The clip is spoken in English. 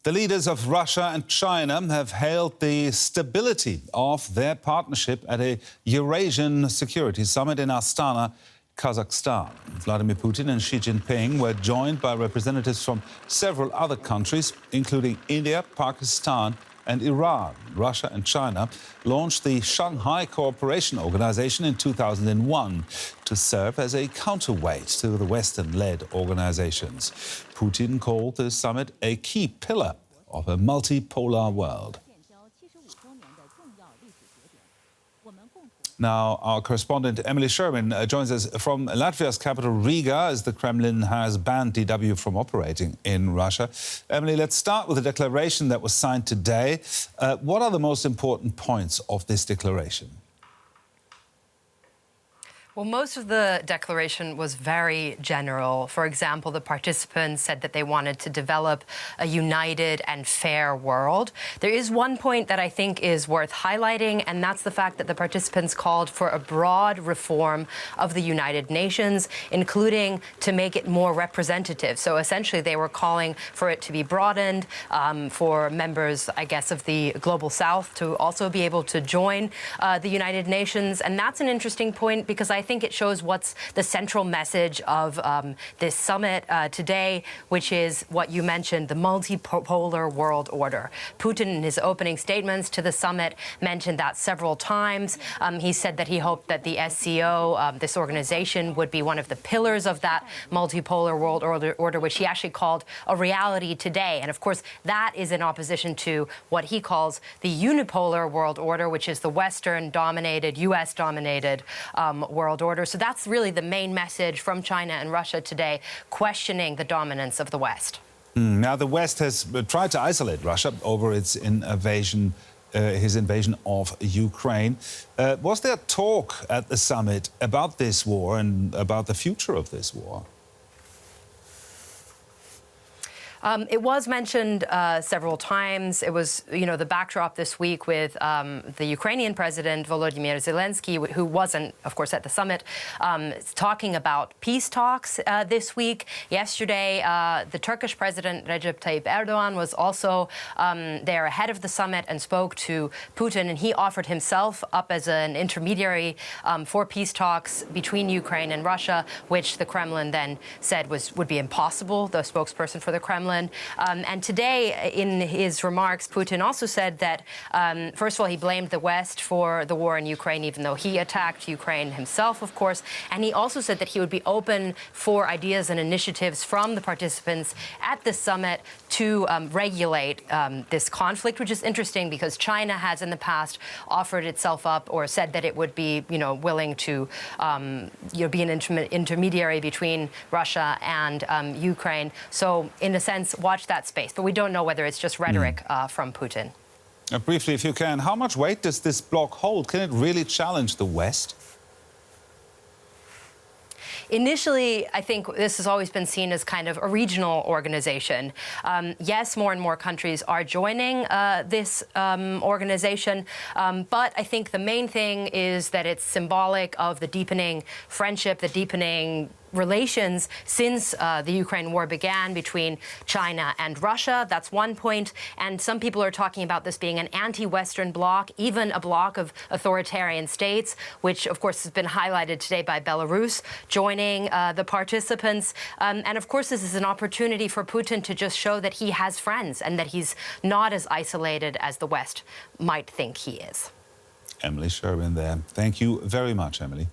The leaders of Russia and China have hailed the stability of their partnership at a Eurasian security summit in Astana, Kazakhstan. Vladimir Putin and Xi Jinping were joined by representatives from several other countries, including India, Pakistan and Iran. Russia and China launched the Shanghai Cooperation Organization in 2001 to serve as a counterweight to the Western-led organizations. Putin called the summit a key pillar of a multipolar world. Now, our correspondent Emily Sherwin joins us from Latvia's capital, Riga, as the Kremlin has banned DW from operating in Russia. Emily, let's start with the declaration that was signed today. What are the most important points of this declaration? Well, most of the declaration was very general. For example, the participants said that they wanted to develop a united and fair world. There is one point that I think is worth highlighting, and that's the fact that the participants called for a broad reform of the United Nations, including to make it more representative. So essentially, they were calling for it to be broadened, for members, I guess, of the Global South to also be able to join the United Nations. And that's an interesting point because I think it shows what's the central message of this summit today, which is what you mentioned, the multipolar world order. Putin, in his opening statements to the summit, mentioned that several times. He said that he hoped that the SCO, this organization, would be one of the pillars of that multipolar world order, which he actually called a reality today. And of course, that is in opposition to what he calls the unipolar world order, which is the Western-dominated, US-dominated world order. So that's really the main message from China and Russia today, questioning the dominance of the West. Now, the West has tried to isolate Russia over its invasion, his invasion of Ukraine. Was there talk at the summit about this war and about the future of this war? It was mentioned several times. It was, the backdrop this week with the Ukrainian President Volodymyr Zelensky, who wasn't, of course, at the summit, talking about peace talks this week. Yesterday, the Turkish President Recep Tayyip Erdogan was also there ahead of the summit and spoke to Putin, and he offered himself up as an intermediary for peace talks between Ukraine and Russia, which the Kremlin then said would be impossible, the spokesperson for the Kremlin. And today, in his remarks, Putin also said that, first of all, he blamed the West for the war in Ukraine, even though he attacked Ukraine himself, of course. And he also said that he would be open for ideas and initiatives from the participants at this summit to regulate this conflict, which is interesting because China has in the past offered itself up or said that it would be, willing to, be an intermediary between Russia and Ukraine. So, in a sense, watch that space. But we don't know whether it's just rhetoric from Putin. Briefly, if you can, how much weight does this bloc hold? Can it really challenge the West? Initially, I think this has always been seen as kind of a regional organization. Yes, more and more countries are joining this organization, but I think the main thing is that it's symbolic of the deepening friendship, the deepening relations since the Ukraine war began between China and Russia. That's one point. And some people are talking about this being an anti-Western bloc, even a bloc of authoritarian states, which, of course, has been highlighted today by Belarus joining the participants. And, of course, this is an opportunity for Putin to just show that he has friends and that he's not as isolated as the West might think he is. Emily Sherwin there. Thank you very much, Emily.